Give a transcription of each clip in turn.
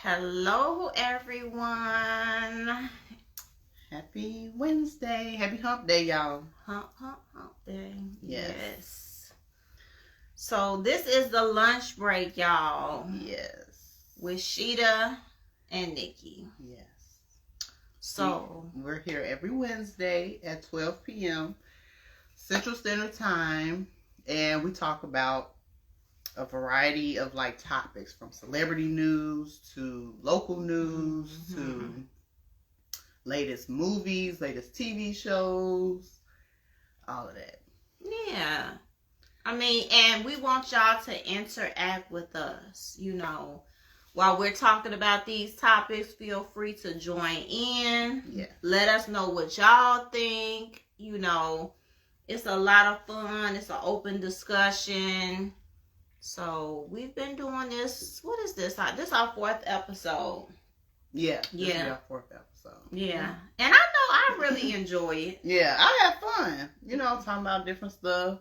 Hello, everyone. Happy Wednesday. Happy hump day, y'all. Hump day. Yes. So this is the lunch break, y'all. Yes. With SHEEDA and Nikki. Yes. So we're here every Wednesday at 12 p.m. Central Standard Time, and we talk about a variety of topics, from celebrity news to local news to latest movies, latest TV shows, all of that. Yeah. I mean, and we want y'all to interact with us, While we're talking about these topics, feel free to join in. Yeah. Let us know what y'all think. It's a lot of fun. It's an open discussion. So we've been doing this. What is this? This is our 4th episode. Yeah. This is our 4th episode. Yeah. And I know I really enjoy it. Yeah, I have fun. Talking about different stuff.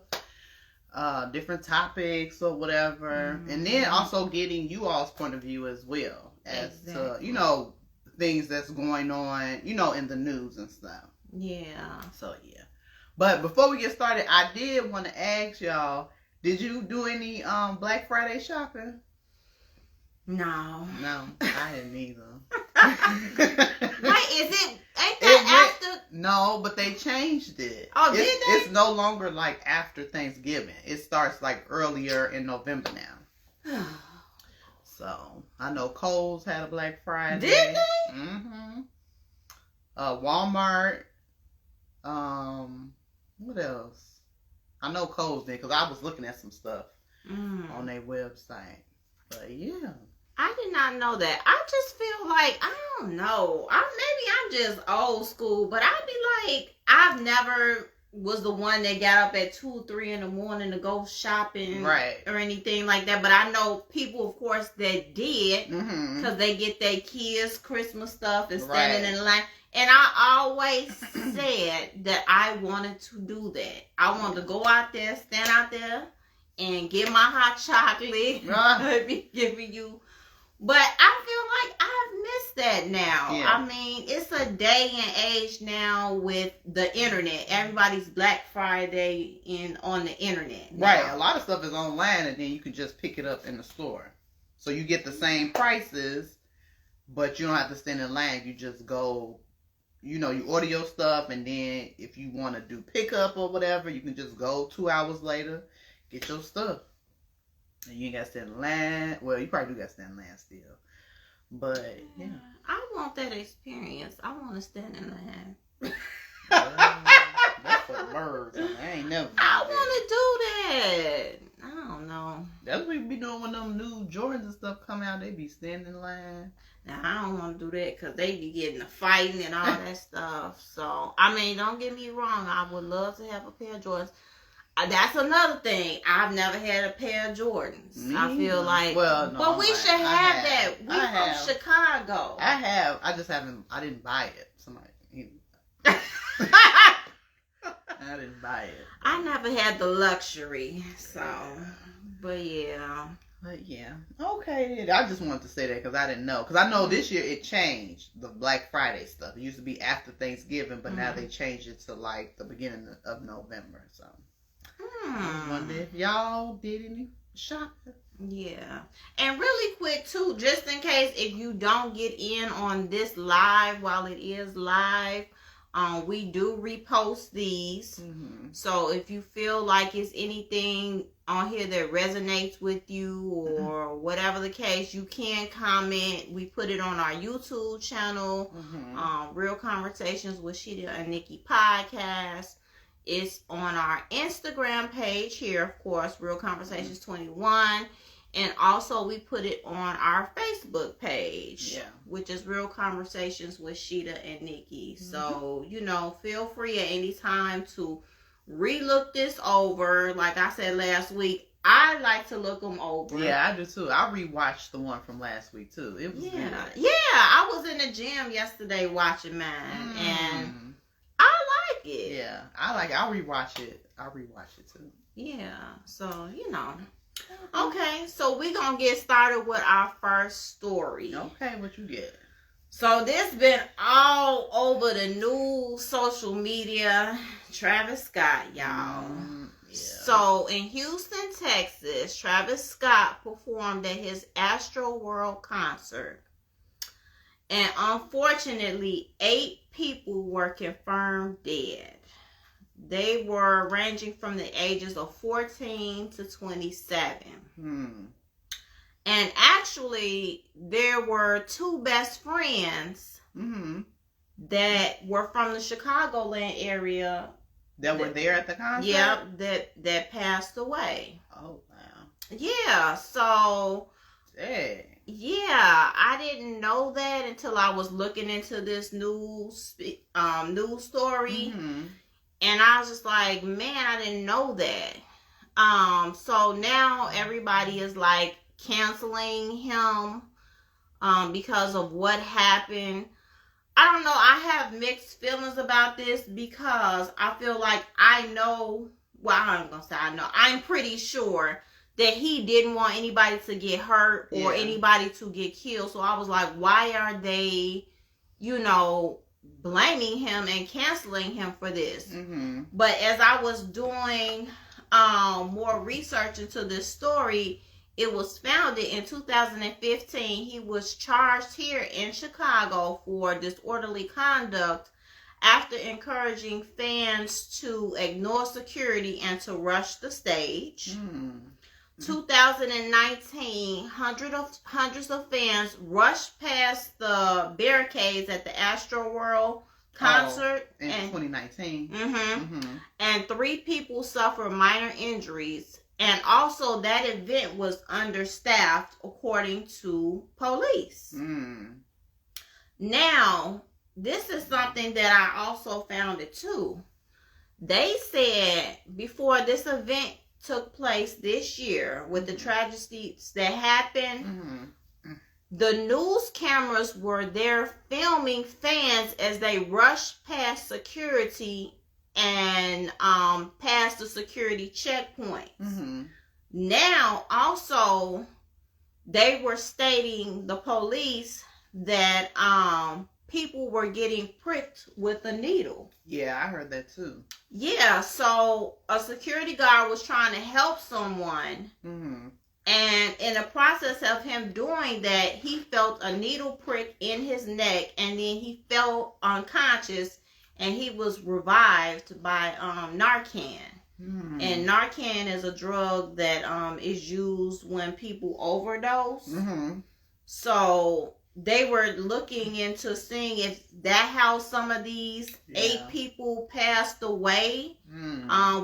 Different topics or whatever, and then also getting you all's point of view as well as to things that's going on in the news and stuff. Yeah. So yeah, but before we get started, I did want to ask y'all: did you do any Black Friday shopping? No, I didn't either. Wait, ain't that after? No, but they changed it. Oh, did they? It's no longer after Thanksgiving. It starts earlier in November now. So I know Kohl's had a Black Friday. Did they? Mm-hmm. Walmart. What else? I know Kohl's did, because I was looking at some stuff on their website. But yeah. I did not know that. I just feel like, I don't know. Maybe I'm just old school, but I'd be like, I've never was the one that got up at 2, 3 in the morning to go shopping, right, or anything like that. But I know people, of course, that did, because they get their kids' Christmas stuff and standing in line. And I always said that I wanted to do that. I wanted to go out there, stand out there, and get my hot chocolate. I'd be giving you. But I feel like I've missed that now. Yeah. I mean, it's a day and age now with the internet. Everybody's Black Friday on the internet now. Right. A lot of stuff is online, and then you can just pick it up in the store. So you get the same prices, but you don't have to stand in line. You just go, you order your stuff, and then if you want to do pickup or whatever, you can just go 2 hours later, get your stuff. And you ain't got to stand in line. Well, you probably do got to stand in line still. But, yeah. I want that experience. I want to stand in line. That's for the birds. I ain't never. I want to do that. I don't know. That's what we be doing when them new Jordans and stuff come out. They be standing in line. Now, I don't want to do that because they be getting the fighting and all that stuff. So, I mean, don't get me wrong. I would love to have a pair of Jordans. That's another thing. I've never had a pair of Jordans. I feel like, well, no, but we should have that. We from Chicago. I have. I just haven't. I didn't buy it. Somebody. I didn't buy it. I never had the luxury. So, but yeah. But yeah. Okay. I just wanted to say that because I didn't know. Because I know this year it changed, the Black Friday stuff. It used to be after Thanksgiving, but now they changed it to the beginning of November. So. I wonder if y'all did any shopping. Yeah. And really quick too, just in case if you don't get in on this live while it is live, we do repost these. So if you feel like it's anything on here that resonates with you or whatever the case, you can comment. We put it on our YouTube channel, Real Conversations with SHEEDA and Nikki podcast. It's on our Instagram page here, of course, Real Conversations 21. And also we put it on our Facebook page, which is Real Conversations with SHEEDA and Nikki. So, feel free at any time to re-look this over. Like I said last week, I like to look them over. Yeah, I do too. I rewatched the one from last week too. It was good. Yeah, I was in the gym yesterday watching mine, and I like it. Yeah, I like it. I'll rewatch it too. Yeah, so, Okay, so we're going to get started with our first story. Okay, what you get? So this been all over the news, social media. Travis Scott, y'all. Yeah. So in Houston, Texas, Travis Scott performed at his Astro World concert. And unfortunately, 8 people were confirmed dead. They were ranging from the ages of 14 to 27. And actually, there were 2 best friends that were from the Chicagoland area. That were there at the concert? Yep, that passed away. Oh, wow. Yeah, so... Dang. Yeah, I didn't know that until I was looking into this news story. And I was just like, man, I didn't know that. So now everybody is like canceling him because of what happened. I don't know. I have mixed feelings about this because I feel like I know. Well, I'm going to say I know. I'm pretty sure that he didn't want anybody to get hurt or anybody to get killed. So I was like, why are they, blaming him and canceling him for this? But as I was doing more research into this story, it was founded in 2015. He was charged here in Chicago for disorderly conduct after encouraging fans to ignore security and to rush the stage. 2019, hundreds of fans rushed past the barricades at the Astro World concert in 2019. And 3 people suffered minor injuries. And also, that event was understaffed, according to police. Now, this is something that I also found it too. They said before this event took place this year with the tragedies that happened, the news cameras were there filming fans as they rushed past security and past the security checkpoints. Now, also, they were stating, the police, that people were getting pricked with a needle. Yeah, I heard that too. Yeah, so a security guard was trying to help someone. And in the process of him doing that, he felt a needle prick in his neck, and then he fell unconscious, and he was revived by Narcan. And Narcan is a drug that is used when people overdose. So they were looking into seeing if that how some of these 8 people passed away.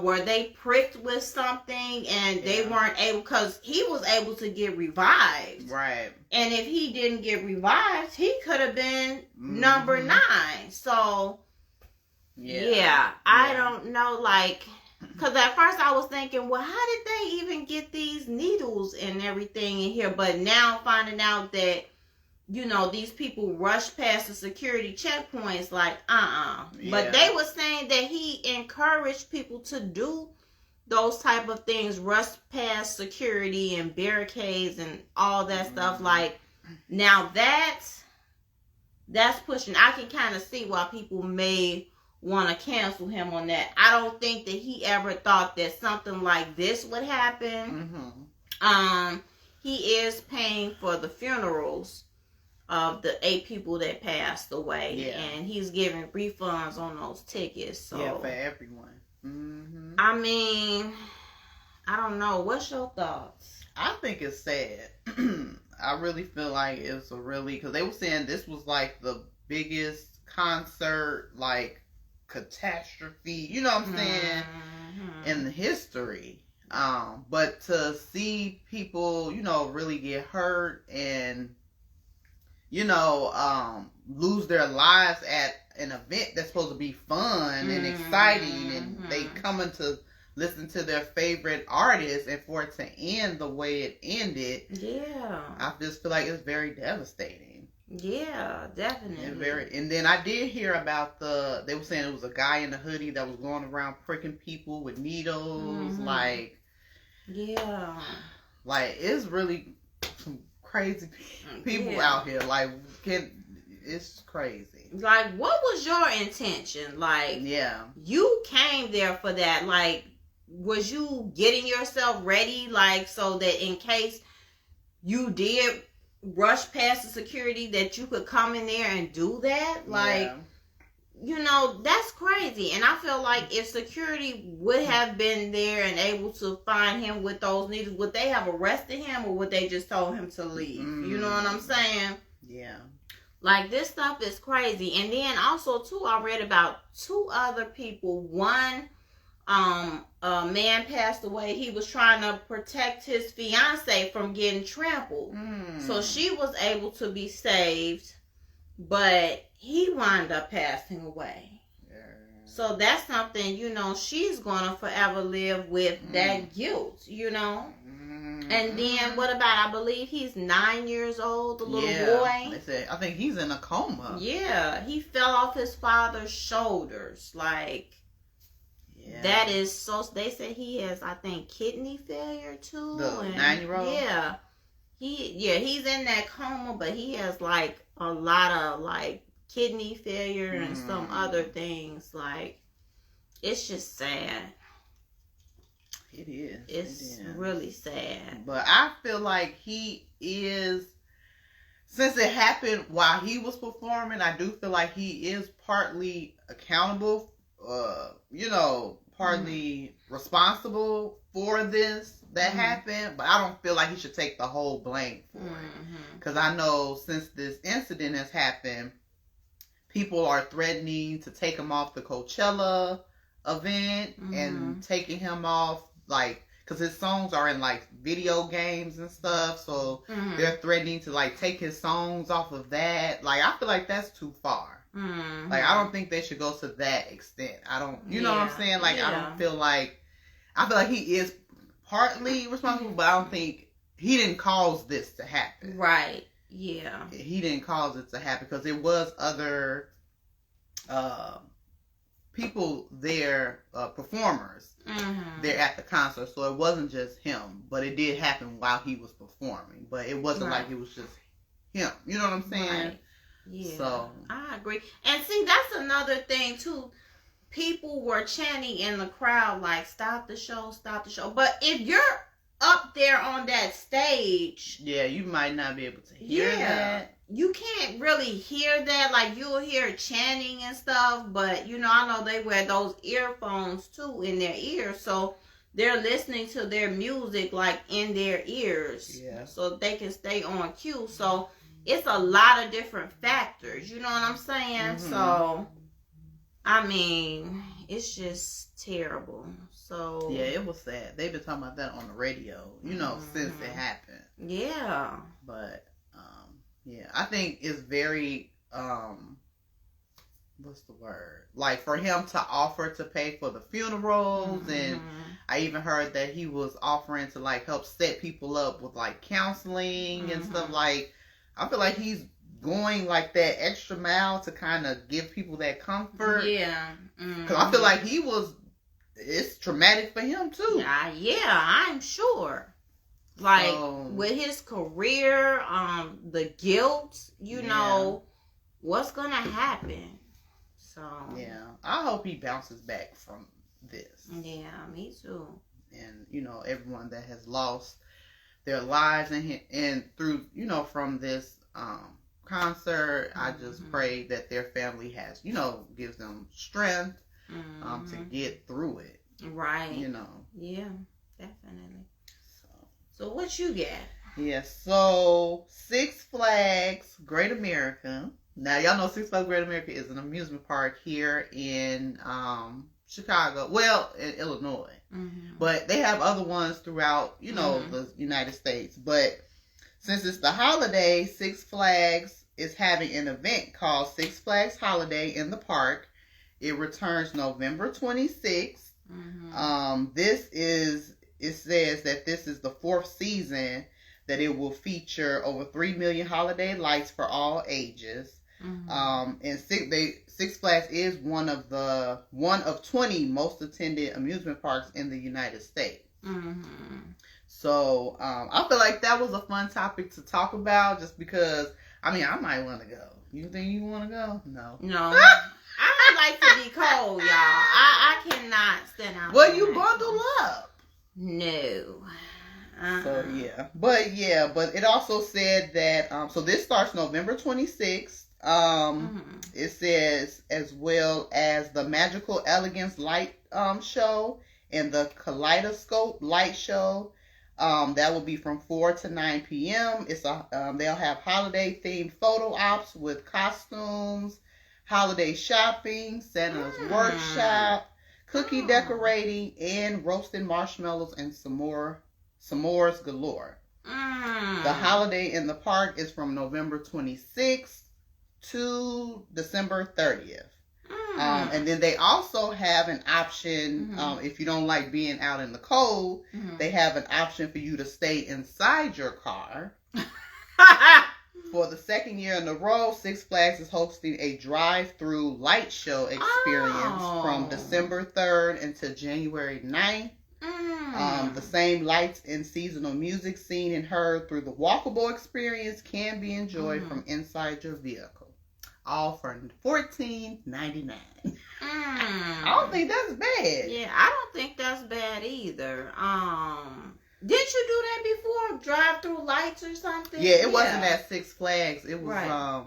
Were they pricked with something and they weren't able, because he was able to get revived. Right. And if he didn't get revived, he could have been number 9. So, I don't know, because at first I was thinking, well, how did they even get these needles and everything in here? But now finding out that, these people rush past the security checkpoints, But they were saying that he encouraged people to do those type of things, rush past security and barricades and all that stuff. Now that's pushing. I can kind of see why people may want to cancel him on that. I don't think that he ever thought that something like this would happen. He is paying for the funerals of the 8 people that passed away, and he's giving refunds on those tickets. So for everyone. I mean, I don't know. What's your thoughts? I think it's sad. I really feel like it's because they were saying this was the biggest concert, catastrophe, you know what I'm saying, in the history. But to see people, really get hurt and lose their lives at an event that's supposed to be fun and exciting, and they coming to listen to their favorite artist, and for it to end the way it ended, I just feel like it's very devastating. Yeah, definitely. And then I did hear about they were saying it was a guy in a hoodie that was going around pricking people with needles, Like, it's really some crazy people out here. Like, it's crazy. Like, what was your intention? Like, you came there for that. Like, was you getting yourself ready, like, so that in case you did rush past the security, that you could come in there and do that? Like, you know, that's crazy. And I feel like if security would have been there and able to find him with those needles, would they have arrested him, or would they just told him to leave? You know what I'm saying? Yeah. Like, this stuff is crazy. And then also, too, I read about 2 other people. One, a man passed away. He was trying to protect his fiance from getting trampled. So she was able to be saved, but he wound up passing away. So that's something, you know, she's going to forever live with that guilt, you know. And then what about, I believe he's 9 years old, the little boy. They said, I think he's in a coma. Yeah, he fell off his father's shoulders. Like, that is so, they said he has, I think, kidney failure too. The 9-year-old? Yeah. He's in that coma, but he has like a lot of like kidney failure and some other things. Like, it's just sad. It is. It's really sad. But I feel like he is, since it happened while he was performing, I do feel like he is partly accountable, you know, partly responsible for this that happened. But I don't feel like he should take the whole blame for it. Because I know since this incident has happened, people are threatening to take him off the Coachella event and taking him off, like, because his songs are in like video games and stuff, so they're threatening to like take his songs off of that. Like, I feel like that's too far. Like, I don't think they should go to that extent. I don't, you know what I'm saying? Like, I don't feel like, I feel like he is partly responsible, but I don't think he didn't cause this to happen. Right. Yeah. He didn't cause it to happen, because it was other people there, performers there at the concert, so it wasn't just him, but it did happen while he was performing, but it wasn't like it was just him, you know what I'm saying? Right. Yeah, so I agree. And see, that's another thing too. People were chanting in the crowd like, stop the show, stop the show. But if you're up there on that stage, you might not be able to hear that. You can't really hear that. Like, you'll hear chanting and stuff, but you know, I know they wear those earphones too in their ears, so they're listening to their music like in their ears, so they can stay on cue. So it's a lot of different factors, you know what I'm saying? So I mean, it's just terrible. So it was sad. They've been talking about that on the radio, you know, since it happened. Yeah. But I think it's very what's the word? Like, for him to offer to pay for the funerals, and I even heard that he was offering to like help set people up with like counseling and stuff. Like, I feel like he's going like that extra mile to kind of give people that comfort. Yeah. Because I feel like it's traumatic for him too. I'm sure. Like, with his career, the guilt, you know, what's gonna happen? So I hope he bounces back from this. Yeah, me too. And you know, everyone that has lost their lives and through, you know, from this concert, I just pray that their family has, you know, gives them strength to get through it. Right. You know. Yeah, definitely. So what you got? So Six Flags Great America. Now, y'all know Six Flags Great America is an amusement park here in Chicago. Well, in Illinois. But they have other ones throughout, you know, the United States. But since it's the holiday, Six Flags is having an event called Six Flags Holiday in the Park. It returns November 26th. It says that this is the 4th season that it will feature over 3 million holiday lights for all ages. And Six Flags is one of 20 most attended amusement parks in the United States. So I feel like that was a fun topic to talk about, just because, I mean, I might want to go. You think you want to go? No. I don't like to be cold, y'all. I cannot stand out. Well, you bundle up. No. So but it also said that so this starts November 26th. It says, as well as the Magical Elegance Light show and the Kaleidoscope Light show. That will be from 4 to 9 p.m. It's they'll have holiday themed photo ops with costumes, holiday shopping, Santa's workshop, cookie decorating, and roasted marshmallows and s'mores galore. The holiday in the park is from November 26th to December 30th. And then they also have an option, if you don't like being out in the cold, they have an option for you to stay inside your car. For the second year in a row, Six Flags is hosting a drive-through light show experience from December 3rd until January 9th. The same lights and seasonal music seen and heard through the walkable experience can be enjoyed from inside your vehicle. All for $14.99. I don't think that's bad. Yeah, I don't think that's bad either. Didn't you do that before? Drive through lights or something? Yeah, it wasn't at Six Flags. It was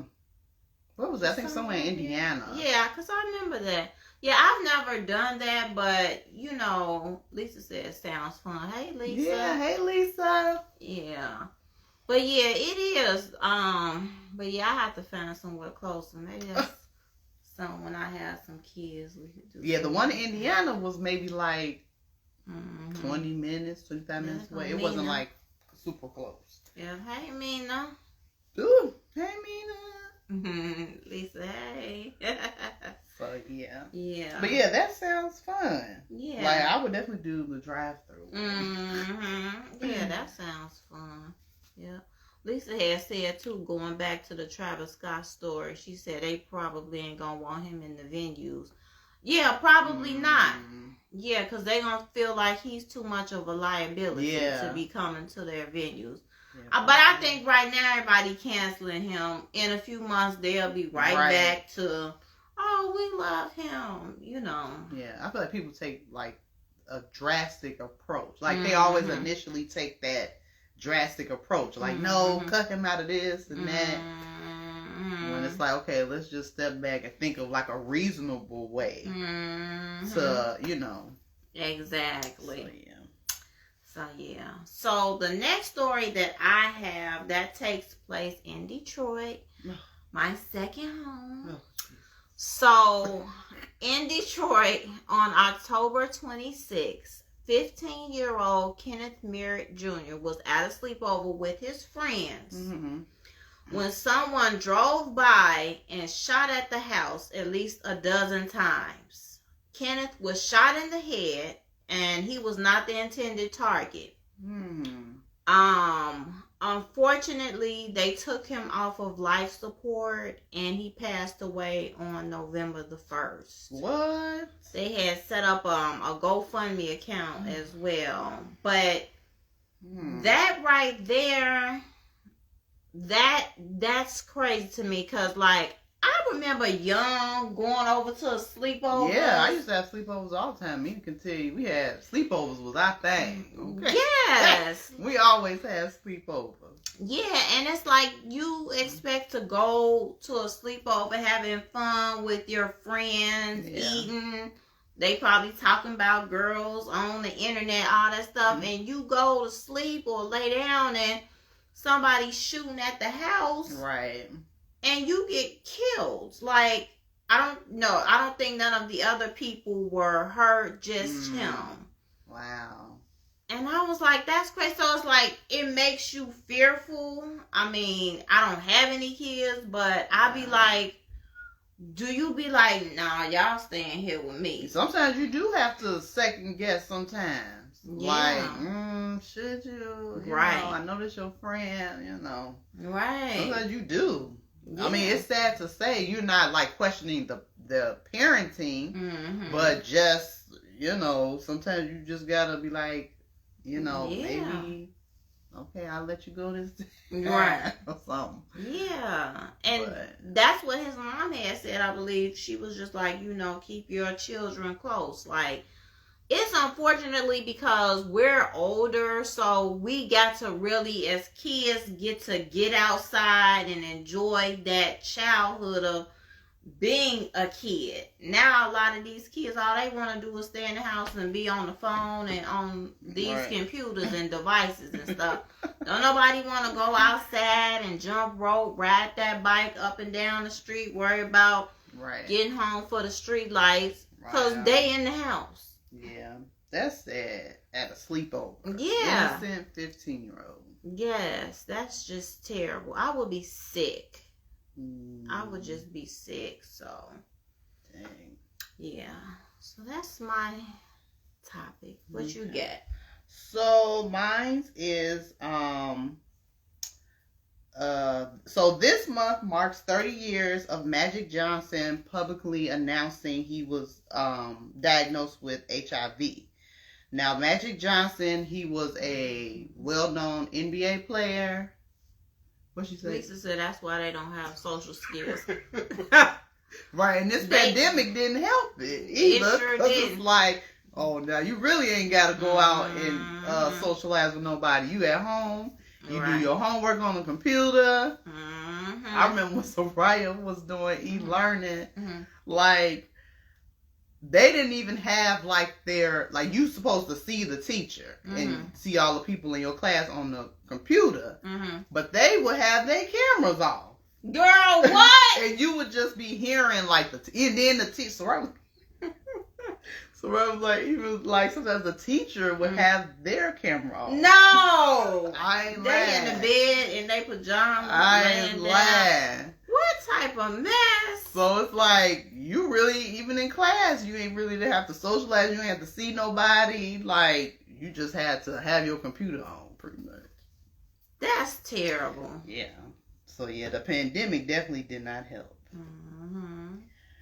what was that? I think somewhere in Indiana. Yeah, because I remember that. Yeah, I've never done that, but you know, Lisa said it sounds fun. Hey, Lisa. Yeah, hey, Lisa. Yeah. But yeah, it is. But yeah, I have to find somewhere closer. Maybe that's something when I have some kids we could do. Yeah, the one in Indiana was maybe like 20 minutes, 25 minutes away. It wasn't like super close. Yeah, hey Mina. Ooh, hey Mina. Lisa, hey. So yeah. Yeah. But yeah, that sounds fun. Yeah. Like I would definitely do the drive-through. Yeah, that sounds fun. Yeah. Lisa had said too, going back to the Travis Scott story, she said they probably ain't gonna want him in the venues. Yeah, probably not. Yeah, because they gonna feel like he's too much of a liability to be coming to their venues. Yeah, but I think right now everybody canceling him. In a few months they'll be right back to, oh, we love him, you know. Yeah, I feel like people take like a drastic approach. Like they always initially take that drastic approach. Like, no, cut him out of this and that. When it's like, okay, let's just step back and think of like a reasonable way to, you know. Exactly. So the next story that I have that takes place in Detroit, my second home. So in Detroit on October 26th, 15-year-old Kenneth Merritt Jr. was at a sleepover with his friends when someone drove by and shot at the house at least a dozen times. Kenneth was shot in the head, and he was not the intended target. Unfortunately, they took him off of life support, and he passed away on November the 1st. What? They had set up a GoFundMe account as well. But that right there, that's crazy to me, because, like, I remember young going over to a sleepover. Yeah, I used to have sleepovers all the time. Me can tell you, we had sleepovers was our thing. Okay? Yes. We always had sleepovers. Yeah, and it's like you expect to go to a sleepover having fun with your friends, eating. They probably talking about girls on the internet, all that stuff, and you go to sleep or lay down and somebody's shooting at the house. Right. And you get killed. Like, I don't think none of the other people were hurt, just him. Wow. And I was like, that's crazy. So it's like, it makes you fearful. I mean, I don't have any kids, but I be like, do you be like, nah, y'all staying here with me? Sometimes you do have to second guess sometimes. Yeah. Like, should you? Right. Know, I know this your friend, you know. Right. Sometimes you do. Yeah. I mean, it's sad to say you're not like questioning the parenting, but just, you know, sometimes you just gotta be like, maybe, okay, I'll let you go this day. Right. Or something. Yeah. And that's what his mom had said, I believe. She was just like, keep your children close. Like, it's unfortunately because we're older, so we got to really, as kids, get outside and enjoy that childhood of being a kid. Now a lot of these kids, all they want to do is stay in the house and be on the phone and on these computers and devices and stuff. Don't nobody want to go outside and jump rope, ride that bike up and down the street, worry about getting home for the street lights, because they in the house. Yeah, that's sad. At a sleepover. Yeah. Innocent 15-year-old. Yes, that's just terrible. I would be sick. I would just be sick, so. Dang. Yeah. So that's my topic. What you get? So mine is so this month marks 30 years of Magic Johnson publicly announcing he was diagnosed with HIV. Now, Magic Johnson, he was a well-known NBA player. What she say? Lisa said that's why they don't have social skills. Right, and this pandemic didn't help it either. It sure didn't. It's like, oh, now you really ain't got to go out and socialize with nobody. You at home. You do your homework on the computer. I remember when Soraya was doing e-learning, like, they didn't even have, like, you supposed to see the teacher and see all the people in your class on the computer, but they would have their cameras off. Girl, what? And you would just be hearing, like, and then the teacher, So I was like, even like sometimes the teacher would have their camera off. No, I ain't they lying. in the bed in their pajamas. I ain't lying. What type of mess? So it's like you really, even in class, you ain't really have to socialize. You ain't have to see nobody. Like you just had to have your computer on, pretty much. That's terrible. Yeah. So yeah, the pandemic definitely did not help.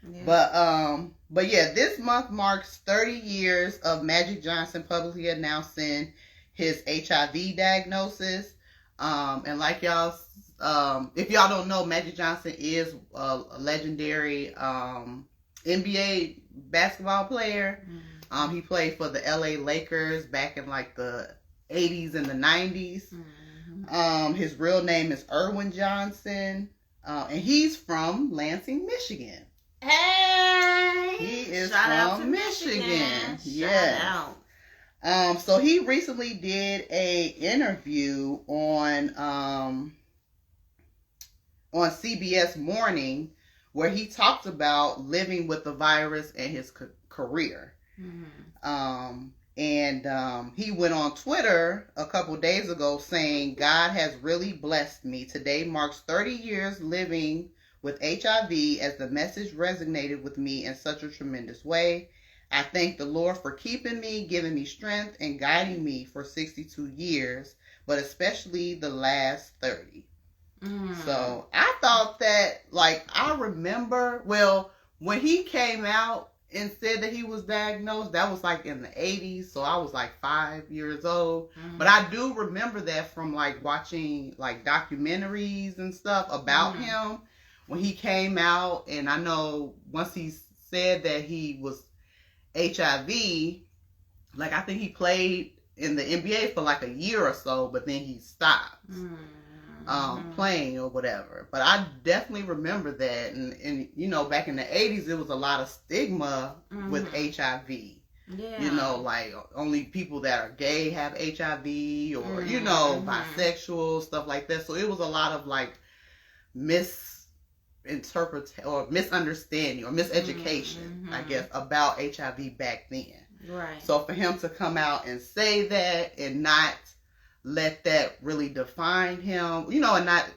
Yeah. But yeah, this month marks 30 years of Magic Johnson publicly announcing his HIV diagnosis. And like y'all, if y'all don't know, Magic Johnson is a legendary NBA basketball player. He played for the LA Lakers back in like the 80s and the 90s. His real name is Erwin Johnson, and he's from Lansing, Michigan. Hey! He is Shout out to from Michigan. Yes. Shout out. So he recently did a interview on CBS Morning where he talked about living with the virus and his career. He went on Twitter a couple days ago saying, "God has really blessed me. Today marks 30 years living with HIV as the message resonated with me in such a tremendous way. I thank the Lord for keeping me, giving me strength, and guiding me for 62 years, but especially the last 30. So I thought that, like, I remember, well, when he came out and said that he was diagnosed, that was like in the 80s, so I was like 5 years old. But I do remember that from like watching like documentaries and stuff about him when he came out. And I know once he said that he was HIV, like I think he played in the NBA for like a year or so, but then he stopped playing or whatever. But I definitely remember that, and you know, back in the 80s it was a lot of stigma with HIV. Yeah. You know, like only people that are gay have HIV, or you know, bisexual, stuff like that. So it was a lot of like misunderstanding or miseducation, I guess, about HIV back then. Right. So for him to come out and say that and not let that really define him, you know, and not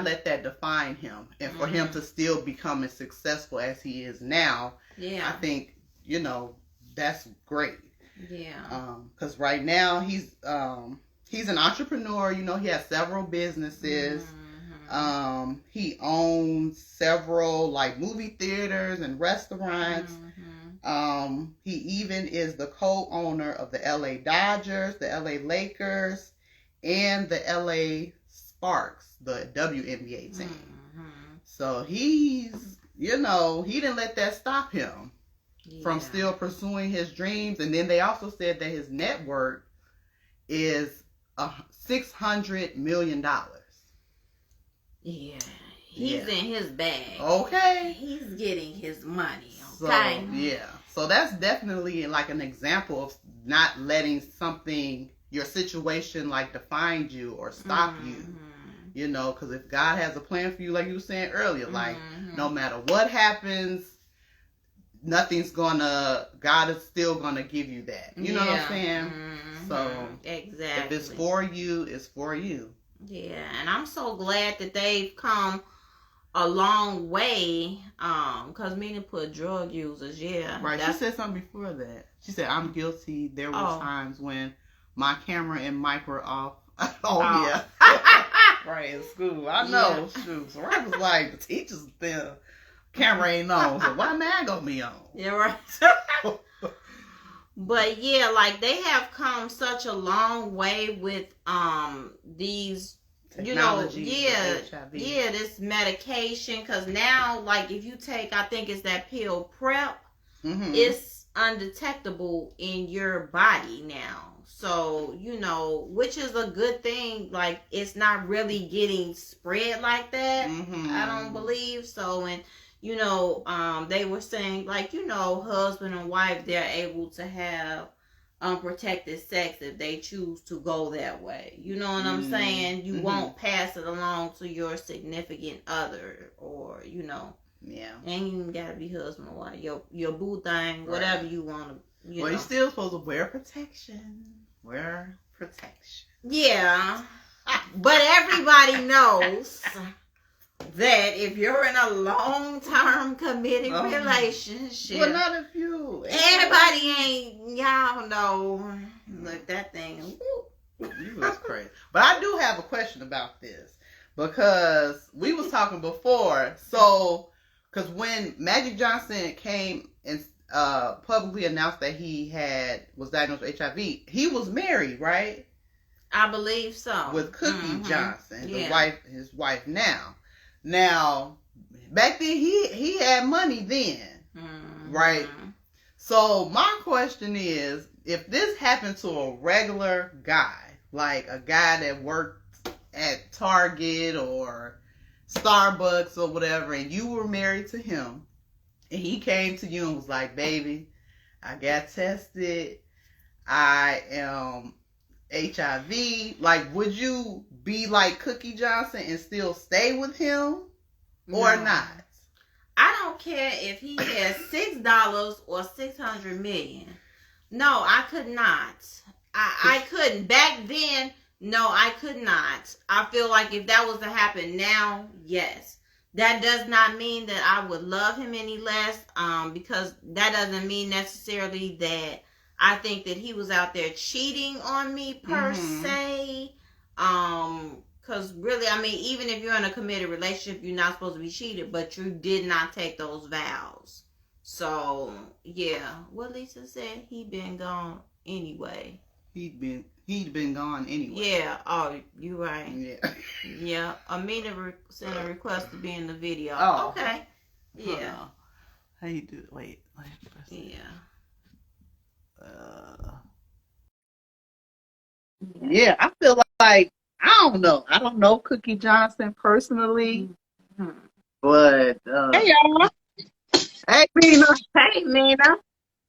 let that define him, and for him to still become as successful as he is now, I think, you know, that's great. Yeah. Because right now he's an entrepreneur. You know, he has several businesses. He owns several like movie theaters and restaurants. He even is the co-owner of the LA Dodgers, the LA Lakers, and the LA Sparks, the WNBA team. Mm-hmm. So he's, he didn't let that stop him from still pursuing his dreams. And then they also said that his net worth is $600 million. Yeah. He's in his bag. Okay. He's getting his money. Okay. So that's definitely like an example of not letting your situation like define you or stop you. Because if God has a plan for you, like you were saying earlier, like no matter what happens, God is still gonna give you that. You know what I'm saying? So exactly. If it's for you, it's for you. Yeah, and I'm so glad that they've come a long way, because many put drug users, Right, she said something before that. She said, I'm guilty. There were times when my camera and mic were off. Yeah. Right, in school. I know. Yeah. Shoot. So I was like, the teacher's there. Camera ain't on, so why man gonna be on? Yeah, right. But yeah, like they have come such a long way with these technology, this medication, because now, like, if you take, I think it's that pill prep, it's undetectable in your body now. So, which is a good thing. Like, it's not really getting spread like that. I don't believe so. And, they were saying, like, husband and wife, they're able to have unprotected sex if they choose to go that way. You know what I'm saying? You won't pass it along to your significant other, or Yeah. Ain't even gotta be husband or wife. Your boo thing, whatever you want to. Well, you're still supposed to wear protection. Wear protection. Yeah, but everybody knows that if you're in a long-term committed relationship, well, not if you. Everybody ain't, y'all know. Look, that thing. You was crazy. But I do have a question about this, because we was talking before. So, because when Magic Johnson came and publicly announced that he was diagnosed with HIV, he was married, right? I believe so. With Cookie Johnson, his wife now. Now, back then he had money then, right? So my question is, if this happened to a regular guy, like a guy that worked at Target or Starbucks or whatever, and you were married to him, and he came to you and was like, baby, I got tested, I am HIV, like, would you be like Cookie Johnson and still stay with him or not? I don't care if he has $6 or $600 million. No, I could not. I couldn't. Back then, no, I could not. I feel like if that was to happen now, yes. That does not mean that I would love him any less, because that doesn't mean necessarily that I think that he was out there cheating on me per se. Because really, I mean, even if you're in a committed relationship, you're not supposed to be cheated, but you did not take those vows. So, yeah, what Lisa said, he'd been gone anyway. He'd been gone anyway. Yeah. Oh, you right. Yeah. Yeah. Amina sent a request to be in the video. Oh. Okay. Yeah. How you do it? Wait. Yeah. Yeah, I feel like, I don't know. I don't know Cookie Johnson personally, but hey y'all. Hey Mina. Hey Mina.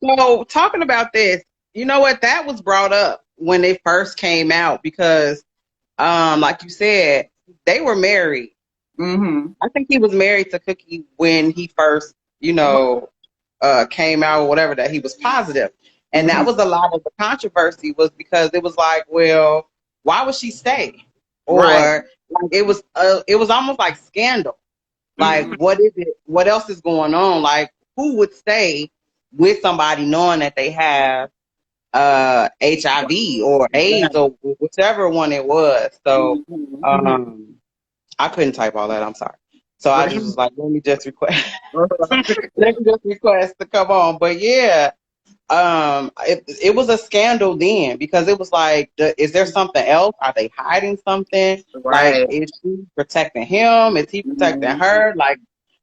So talking about this, you know what? That was brought up when they first came out because, like you said, they were married. I think he was married to Cookie when he first, came out or whatever, that he was positive. And that was a lot of the controversy, was because it was like, well, why would she stay? Or like, it was almost like scandal. Like, what is it? What else is going on? Like, who would stay with somebody knowing that they have HIV or AIDS or whichever one it was? So I couldn't type all that. I'm sorry. So I just was like, let me just request to come on. But yeah, it was a scandal then because it was like, is there something else? Are they hiding something? Right. Like, is she protecting him? Is he protecting her? Like,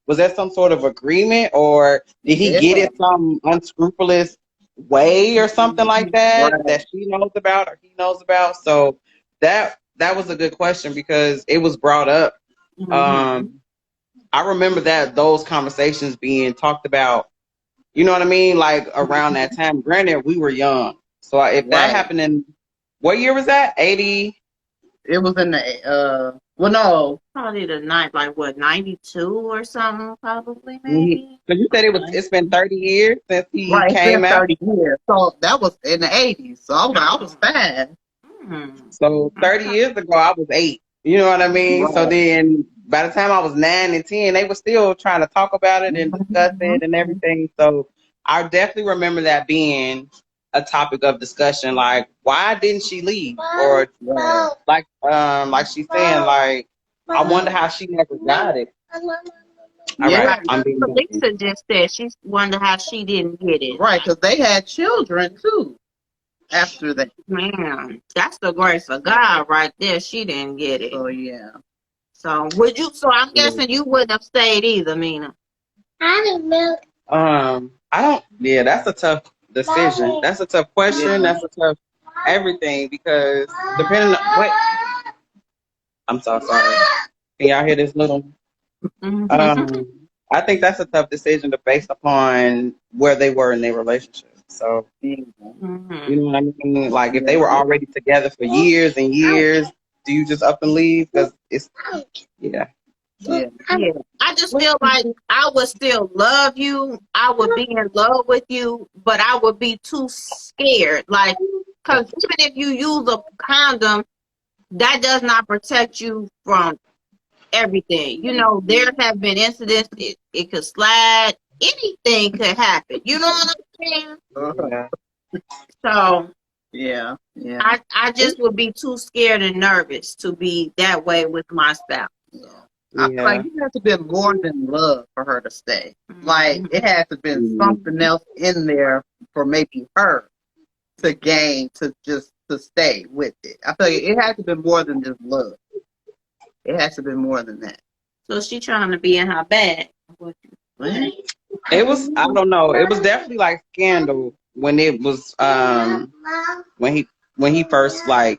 was there some sort of agreement, or did he get it some unscrupulous way or something like that that she knows about or he knows about? So that was a good question because it was brought up. I remember those conversations being talked about. You know what I mean? Like around that time. Granted, we were young. So if that happened in, what year was that? 80? It was in the, well, no. Probably the night, like what, 92 or something, probably, maybe? Because you said it's been 30 years since he came it's out. 30 years. So that was in the 80s. So I was 5. So 30 years ago, I was 8. You know what I mean? So then by the time I was 9 and 10, they were still trying to talk about it and discuss it and everything. So I definitely remember that being a topic of discussion. Like, why didn't she leave? Or like she's saying, like, I wonder how she never got it. Lisa just said she wondered how she didn't get it. Right, because they had children too. After that, man, that's the grace of God right there. She didn't get it. Oh yeah. So would you? So I'm guessing you wouldn't have stayed either, Mina. I don't. Yeah, that's a tough decision. That's a tough question. That's a tough everything because depending on what. I'm so sorry. Can y'all hear this little? I think that's a tough decision based upon where they were in their relationship. So, you know what I mean? Like, if they were already together for years and years, do you just up and leave? Because it's, yeah. I just feel like I would still love you. I would be in love with you, but I would be too scared. Like, because even if you use a condom, that does not protect you from everything. You know, there have been incidents, it could slide, anything could happen. You know what I'm saying? So yeah. I just would be too scared and nervous to be that way with my spouse. I feel like it has to be more than love for her to stay. Like it has to be something else in there for maybe her to gain to stay with it. I feel like it has to be more than just love. It has to be more than that. So she trying to be in her bag. It was, I don't know. It was definitely like scandal when it was when he first like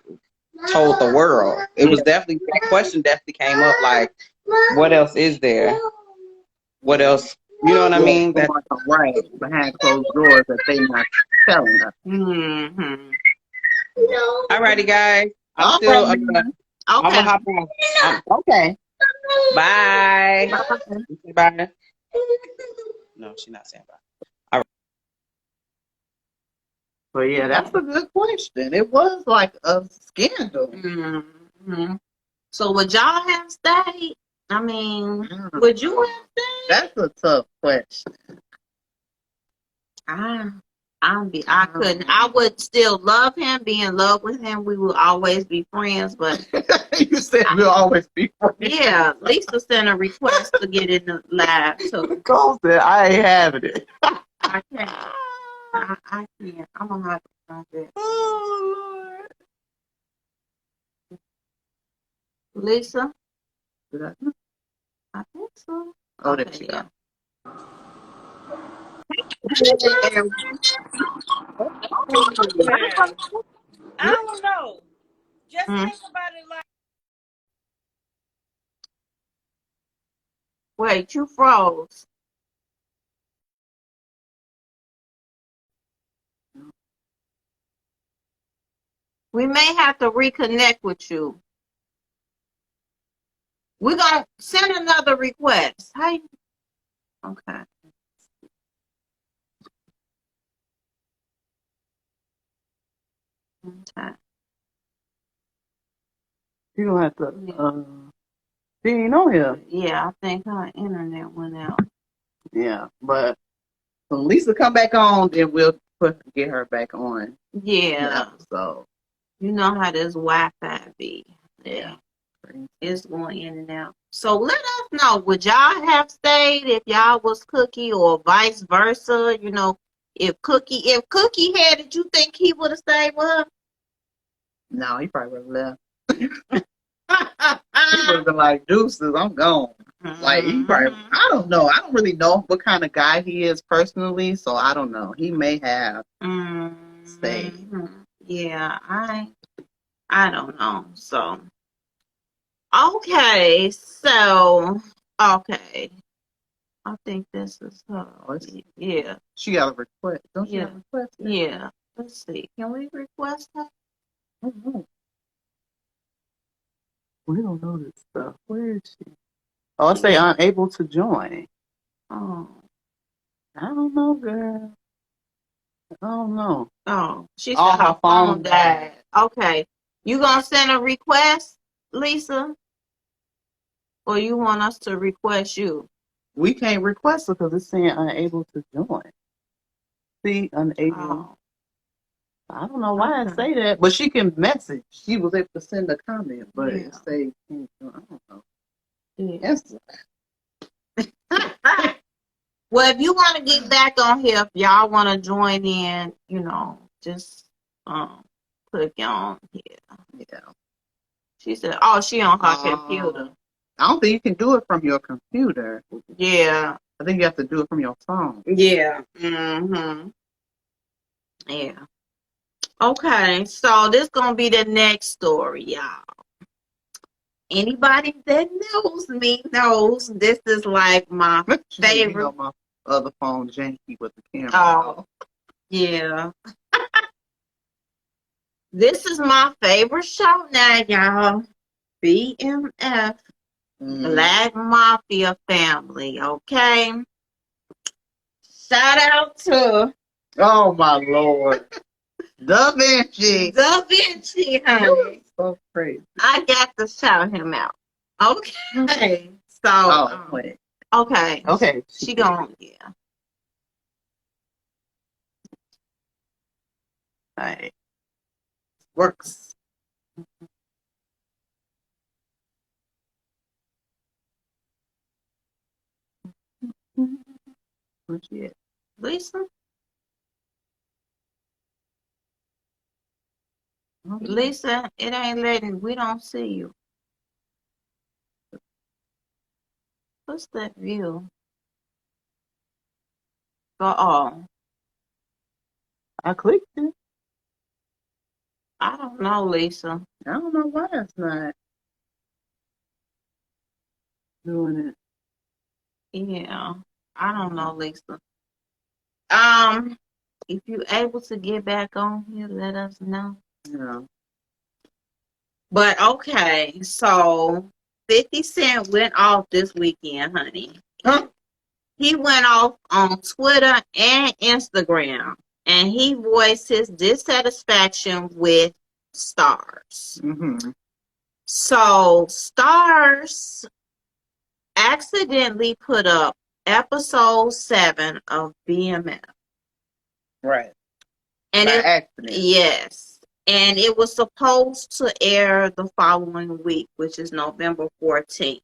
told the world. It was definitely, that question definitely came up, like, what else is there? What else? You know what I mean? That, right behind closed doors that they not telling us. Alrighty, guys. I'm still I'm gonna hop on. Okay. Bye. Bye. No, she's not saying bye. All right. But yeah, that's a good question. It was like a scandal. So would y'all have stayed? I mean, would you have stayed? That's a tough question. I couldn't. I would still love him, be in love with him. We will always be friends, but you said we'll always be friends. Yeah, Lisa sent a request to get in the live too. Cole said I ain't having it. I can't. I can't. I'm gonna have to stop it. Oh Lord. Lisa? I think so. Oh, there she go. I don't know. Just think about it like. Wait, you froze. We may have to reconnect with you. We're gonna send another request. How you? Okay. Okay. You don't have to. She ain't on here. Yeah, I think her internet went out. Yeah, but when Lisa come back on, then we'll get her back on. Yeah. So you know how this Wi-Fi be. Yeah. It's going in and out. So let us know. Would y'all have stayed if y'all was Cookie or vice versa? You know, if Cookie had it, you think he would have stayed with her? No, he probably would have left. He would have been like, deuces, I'm gone. Like, he probably, I don't know. I don't really know what kind of guy he is personally, so I don't know. He may have stayed. Yeah, I don't know. So, okay, okay. I think this is her. Yeah. She got a request. Don't she have a request? Yeah. Let's see. Can we request that? We don't know this stuff. Where is she? Oh, I say unable to join. Oh. I don't know, girl. I don't know. Oh, she said her phone died. Okay. You gonna send a request, Lisa? Or you want us to request you? We can't request her because it's saying unable to join. See, unable. Oh. I don't know why I say that, but she can message. She was able to send a comment, but it say, I don't know. Yeah. Well, if you want to get back on here, if y'all want to join in, you know, just click on here. Yeah. She said, "Oh, she on her computer." I don't think you can do it from your computer. Yeah. I think you have to do it from your phone. Yeah. Mm-hmm. Yeah. Okay, so this gonna be the next story, y'all. Anybody that knows me knows this is like my favorite. You know, my other phone janky with the camera. Oh, yeah. This is my favorite show now, y'all. BMF, Black Mafia Family, okay? Shout out to... Oh, my Lord. Da Vinci. Da Vinci, honey. So crazy. I got to shout him out. Okay. So... wait. Okay. Okay. She gone, yeah. All right. Works. Where's she at? Lisa? Lisa, it ain't letting, we don't see you. What's that view? Oh. I clicked it. I don't know, Lisa. I don't know why it's not doing it. Yeah. I don't know, Lisa. If you're able to get back on here, let us know. Yeah. But okay, so 50 Cent went off this weekend, honey. Huh? He went off on Twitter and Instagram, and he voiced his dissatisfaction with Stars. Mm-hmm. So Stars accidentally put up episode 7 of BMF. Right. And by accident. Yes. And it was supposed to air the following week, which is November 14th.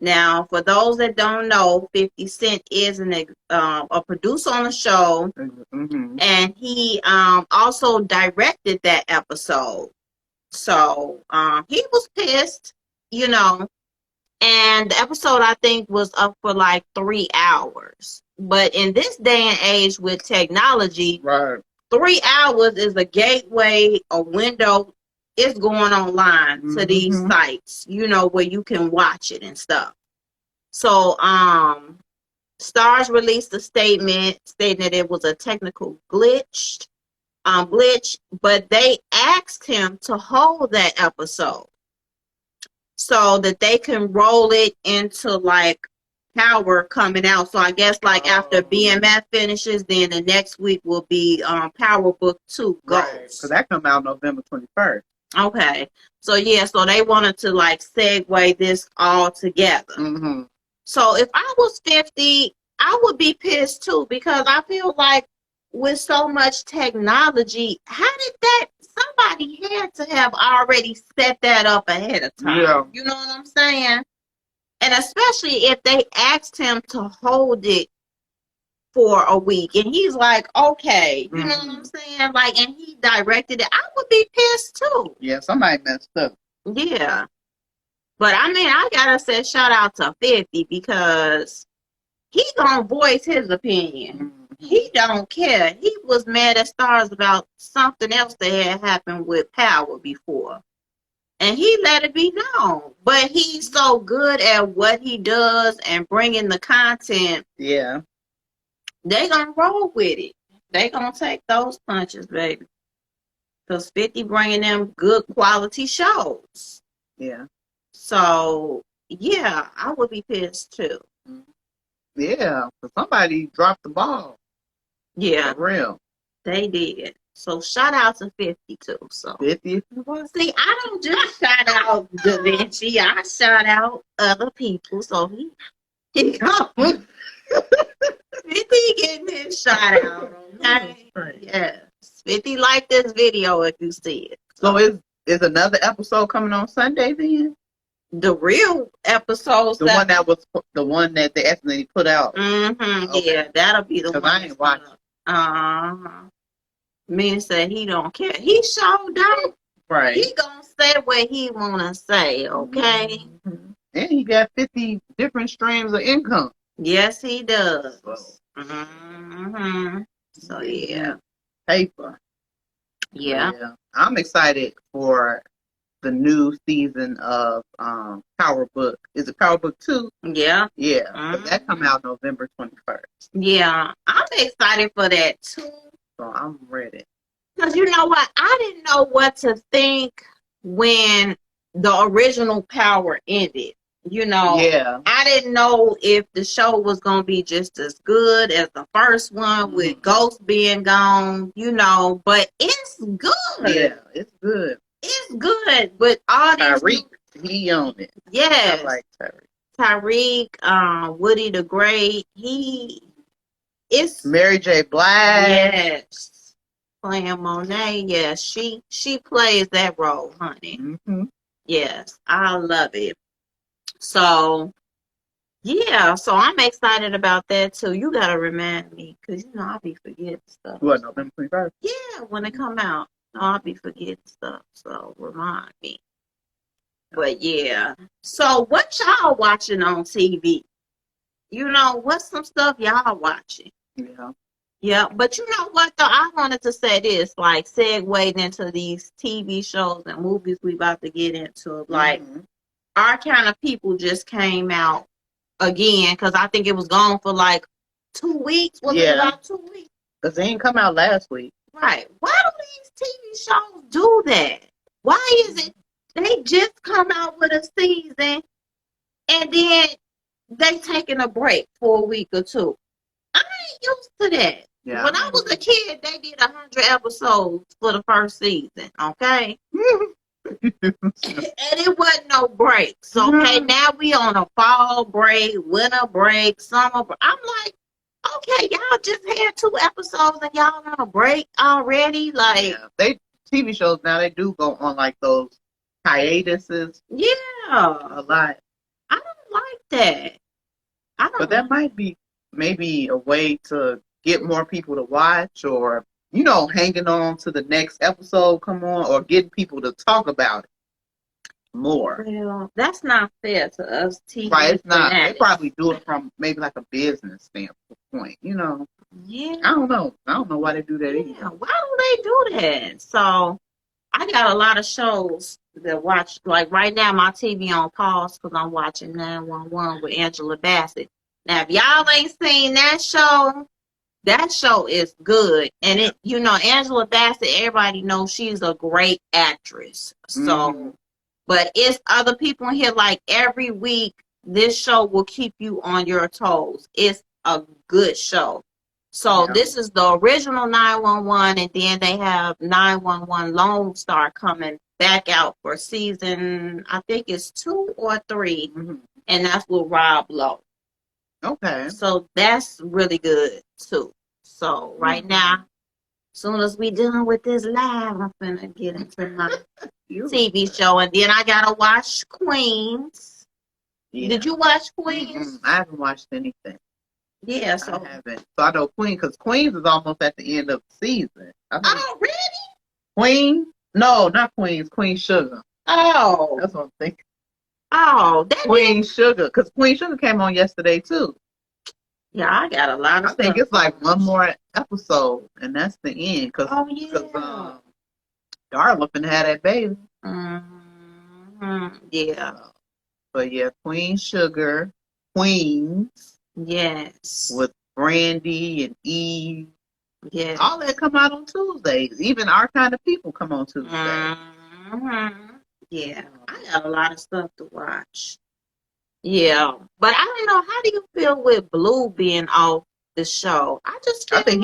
Now, for those that don't know, 50 Cent is a producer on the show, and he also directed that episode. So he was pissed, you know, and the episode, I think, was up for like 3 hours. But in this day and age with technology, 3 hours is a gateway, a window. It's going online to these sites, you know, where you can watch it and stuff. So, Stars released a statement stating that it was a technical glitch, but they asked him to hold that episode so that they can roll it into like Power coming out. So I guess like after BMF finishes, then the next week will be Power Book 2 goes. Because that come out November 21st. Okay. So yeah, so they wanted to like segue this all together. So if I was 50, I would be pissed too, because I feel like with so much technology, how did that somebody had to have already set that up ahead of time. Yeah. You know what I'm saying? And especially if they asked him to hold it for a week and he's like, okay, you know what I'm saying? Like, and he directed it, I would be pissed too. Yeah, somebody messed up. Yeah. But I mean, I gotta say shout out to 50 because he gonna voice his opinion. He don't care. He was mad at Stars about something else that had happened with Power before. And he let it be known. But he's so good at what he does and bringing the content. Yeah. They gonna roll with it. They gonna take those punches, baby. Because 50 bringing them good quality shows. Yeah. So, yeah, I would be pissed too. Yeah. Somebody dropped the ball. Yeah. For real. They did. So shout out to 50 too. So 50. See, I don't just shout out Da Vinci. I shout out other people. So he goes. 50 getting his shout out. Okay. Right. Yes. 50 like this video if you see it. So is another episode coming on Sunday then? The real episodes. The one that they accidentally put out. Mm-hmm. Okay. Yeah, that'll be the one. I ain't watching. Men said he don't care. He showed out. Right. He gonna say what he wanna say, okay? Mm-hmm. And he got 50 different streams of income. Yes, he does. So, So yeah. Paper. Yeah. I'm excited for the new season of Power Book. Is it Power Book 2? Yeah. Yeah. But that come out November 21st. Yeah. I'm excited for that too. So I'm ready. Because you know what? I didn't know what to think when the original Power ended. You know, yeah. I didn't know if the show was going to be just as good as the first one with Ghost being gone, you know, but it's good. Yeah, it's good. It's good, but all these... Tyreek, he owned it. Yes. I like Tyreek. Tyreek, Woody the Great, it's... Mary J. Blige. Yes. Playing Monet, yes. She plays that role, honey. Mm-hmm. Yes, I love it. So, yeah, so I'm excited about that too. You gotta remind me, because you know I'll be forgetting stuff. What, November 21st? Yeah, when it come out, I'll be forgetting stuff. So remind me. But yeah, so what y'all watching on TV? You know, what's some stuff y'all watching? Yeah. Yeah, but you know what though? I wanted to say this, like segueing into these TV shows and movies we about to get into, like. Our Kind of People just came out again because I think it was gone for like 2 weeks. Was it about 2 weeks? Because they didn't come out last week. Right. Why do these TV shows do that? Why is it they just come out with a season and then they taking a break for a week or two? I ain't used to that. Yeah. When I was a kid, they did 100 episodes for the first season, okay? And it wasn't no breaks, okay? Now we on a fall break, winter break, summer break. I'm like, okay, y'all just had 2 episodes and y'all on a break already? Like, they TV shows now, they do go on like those hiatuses. Yeah. A lot. I don't like that. But that might be maybe a way to get more people to watch, or you know, hanging on to the next episode come on, or getting people to talk about it more. Well, that's not fair to us TV. Right, it's not. Fanatics. They probably do it from maybe like a business standpoint, you know. Yeah. I don't know why they do that either. Yeah, why do they do that? So, I got a lot of shows that watch, like right now my TV on pause because I'm watching 911 with Angela Bassett. Now, if y'all ain't seen that show is good. And it, you know, Angela Bassett, everybody knows she's a great actress. So, but it's other people in here, like every week, this show will keep you on your toes. It's a good show. So this is the original 911, and then they have 911 Lone Star coming back out for season, I think it's 2 or 3, and that's with Rob Lowe. Okay. So that's really good too. So right now, Soon as we done with this live, I'm finna get into my TV show, and then I gotta watch Queens. Yeah. Did you watch Queens? I haven't watched anything. Yeah, so I haven't. So I know Queens, because Queens is almost at the end of the season. Oh, really? Queen? No, not Queens. Queen Sugar. Oh, that's what I'm thinking. Oh, that Queen Sugar, because Queen Sugar came on yesterday too. Yeah, I got a lot of I think it's like one more episode, and that's the end. Cause, Darla finna have that baby. Yeah. But yeah, Queen Sugar, Queens. Yes. With Brandy and Eve. Yeah. All that come out on Tuesdays. Even Our Kind of People come on Tuesdays. Yeah, I got a lot of stuff to watch. Yeah, but I don't know. How do you feel with Blue being off the show? I think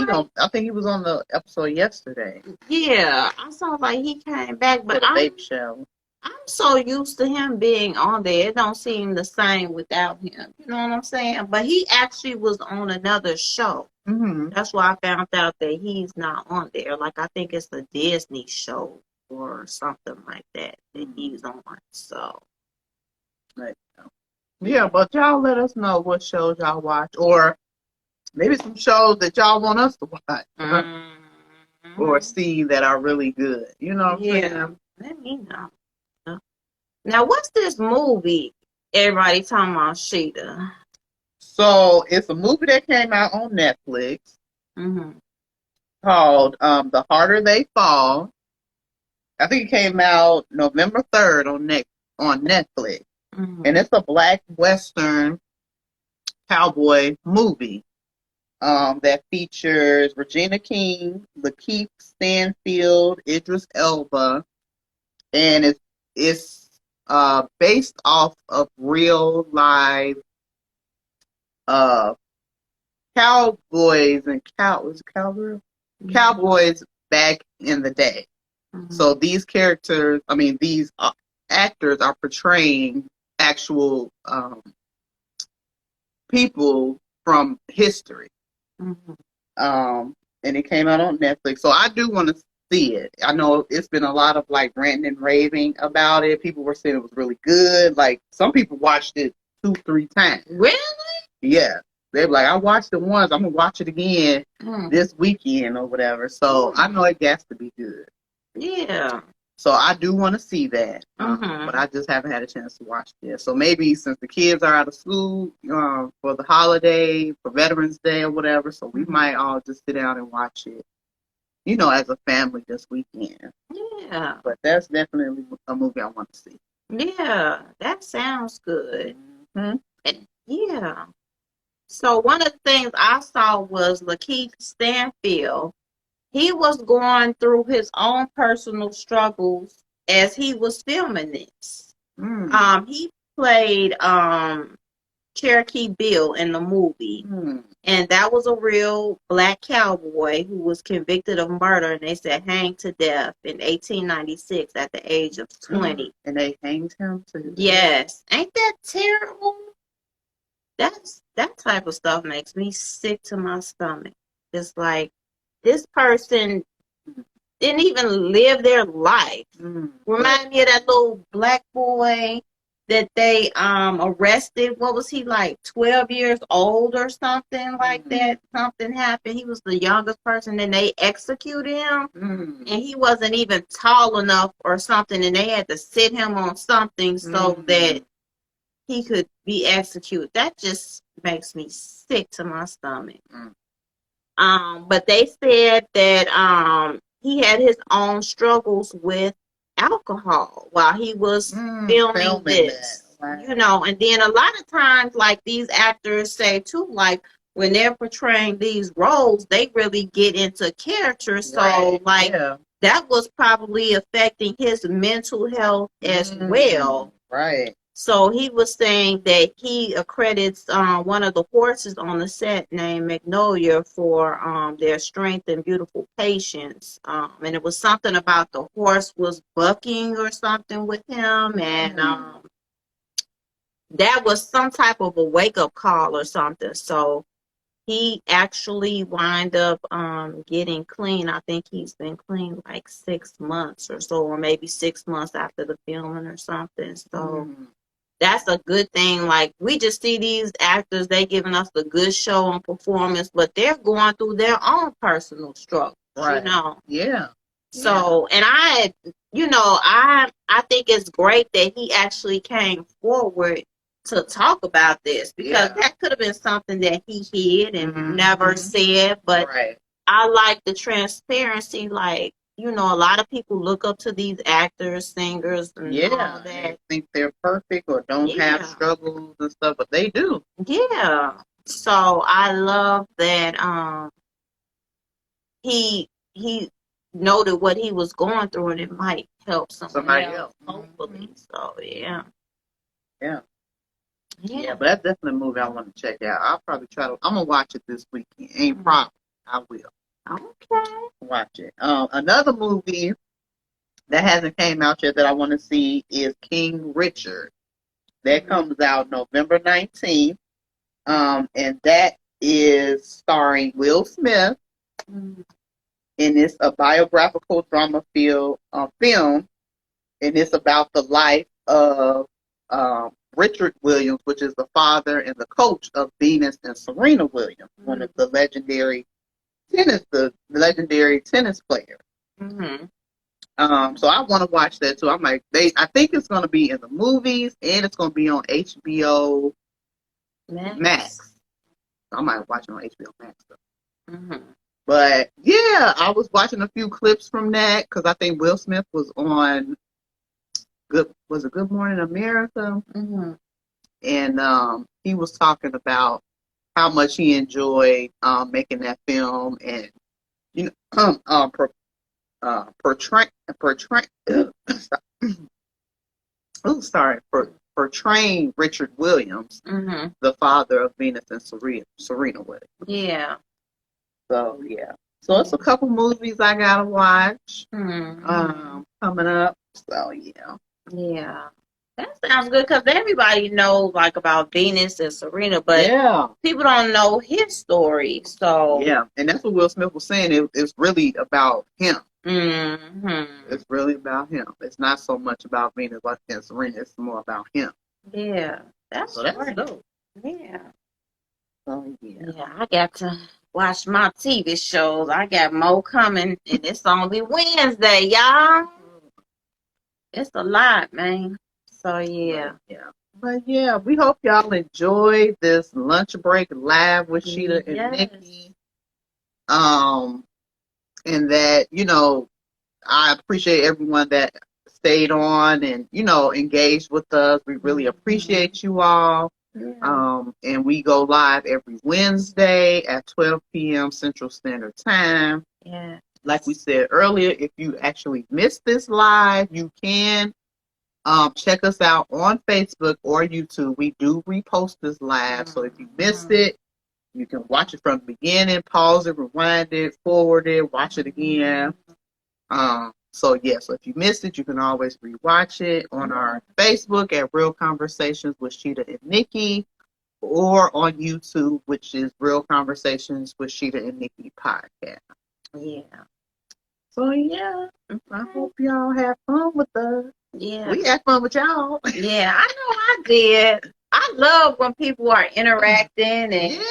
he was on the episode yesterday. Yeah, I saw like he came back, but baby show. I'm so used to him being on there. It don't seem the same without him. You know what I'm saying? But he actually was on another show. Mm-hmm. That's why I found out that he's not on there. Like I think it's a Disney show or something like that he's on. So. Yeah, but y'all let us know what shows y'all watch, or maybe some shows that y'all want us to watch, or see that are really good. You know what I'm saying? Let me know. Now, what's this movie everybody talking about, SHEEDA? So, it's a movie that came out on Netflix called The Harder They Fall. I think it came out November 3rd on Netflix. And it's a black Western cowboy movie that features Regina King, Lakey Stanfield, Idris Elba, and it's based off of real live cowboys and cowboys back in the day. So these actors are portraying actual people from history. And it came out on Netflix. So I do want to see it. I know it's been a lot of like ranting and raving about it. People were saying it was really good. Like some people watched it 2-3 times. Really? Yeah. They're like, I watched it once. I'm going to watch it again this weekend or whatever. So I know it has to be good. Yeah. So I do want to see that, but I just haven't had a chance to watch it. So maybe since the kids are out of school for the holiday, for Veterans Day or whatever, so we might all just sit down and watch it, as a family this weekend. Yeah. But that's definitely a movie I want to see. Yeah, that sounds good. Yeah. So one of the things I saw was Lakey Stanfield. He was going through his own personal struggles as he was filming this. He played Cherokee Bill in the movie. And that was a real black cowboy who was convicted of murder, and they said hanged to death in 1896 at the age of 20. And they hanged him too? Yes. Ain't that terrible? That type of stuff makes me sick to my stomach. It's like, this person didn't even live their life. Remind me of that little black boy that they arrested. What was he, like 12 years old or something like that? Something happened. He was the youngest person and they executed him. And he wasn't even tall enough or something, and they had to sit him on something so that he could be executed. That just makes me sick to my stomach. But they said that he had his own struggles with alcohol while he was filming this. Wow. And then a lot of times, like these actors say too, like when they're portraying these roles, they really get into characters. So that was probably affecting his mental health as well. Right. So he was saying that he accredits one of the horses on the set named Magnolia for their strength and beautiful patience. And it was something about the horse was bucking or something with him. And that was some type of a wake-up call or something. So he actually wind up getting clean. I think he's been clean like 6 months or so, or maybe 6 months after the filming or something. So that's a good thing. Like, we just see these actors, they giving us the good show and performance, but they're going through their own personal struggle. Right. You know. Yeah. So, and I think it's great that he actually came forward to talk about this, because that could have been something that he hid and never said. But I like the transparency. Like, you know, a lot of people look up to these actors, singers, and all that. They think they're perfect or don't have struggles and stuff, but they do. Yeah. So I love that he noted what he was going through, and it might help somebody else, hopefully. So yeah. But that's definitely a movie I want to check out. I'll probably I'm gonna watch it this weekend. Ain't problem. I will. Okay. Watch it. Another movie that hasn't came out yet that I want to see is King Richard. That comes out November 19th. And that is starring Will Smith. And it's a biographical drama film. And it's about the life of Richard Williams, which is the father and the coach of Venus and Serena Williams, one of the legendary tennis players. So I want to watch that too. I'm like, I think it's going to be in the movies and it's going to be on HBO Max. I might watch it on HBO Max though. But yeah, I was watching a few clips from that because I think Will Smith was on Good Morning America, and he was talking about how much he enjoyed making that film, and portraying Richard Williams, the father of Venus and Serena Williams. Yeah. So yeah. So it's a couple movies I gotta watch coming up. So yeah. Yeah. That sounds good, because everybody knows like about Venus and Serena, but people don't know his story. So yeah, and that's what Will Smith was saying. It's really about him. It's really about him. It's not so much about Venus and Serena. It's more about him. Yeah, that's dope. Yeah. So yeah. Yeah, I got to watch my TV shows. I got more coming, and it's only Wednesday, y'all. It's a lot, man. So yeah. But yeah, we hope y'all enjoyed this lunch break live with SHEEDA and Nikki. And that, I appreciate everyone that stayed on and, engaged with us. We really appreciate you all. And we go live every Wednesday at 12 p.m. Central Standard Time. Yeah. Like we said earlier, if you actually missed this live, you can check us out on Facebook or YouTube. We do repost this live. So if you missed it, you can watch it from the beginning, pause it, rewind it, forward it, watch it again. So if you missed it, you can always rewatch it on our Facebook at Real Conversations with SHEEDA and Nikki, or on YouTube, which is Real Conversations with SHEEDA and Nikki podcast. Yeah. So I hope y'all have fun with us. Yeah. We had fun with y'all. Yeah, I know I did. I love when people are interacting and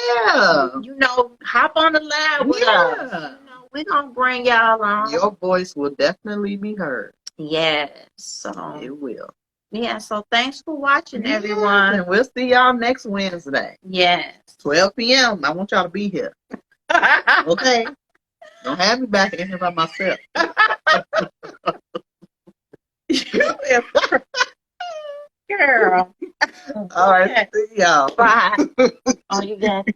hop on the live with us. We're gonna bring y'all on. Your voice will definitely be heard. Yes. So it will. Yeah, so thanks for watching, everyone. And we'll see y'all next Wednesday. Yes. 12 p.m. I want y'all to be here. Okay. Don't have me back in here by myself. Girl. All right. See y'all. Bye. Oh, you got.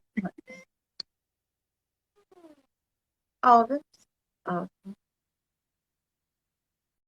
Oh, this. Oh.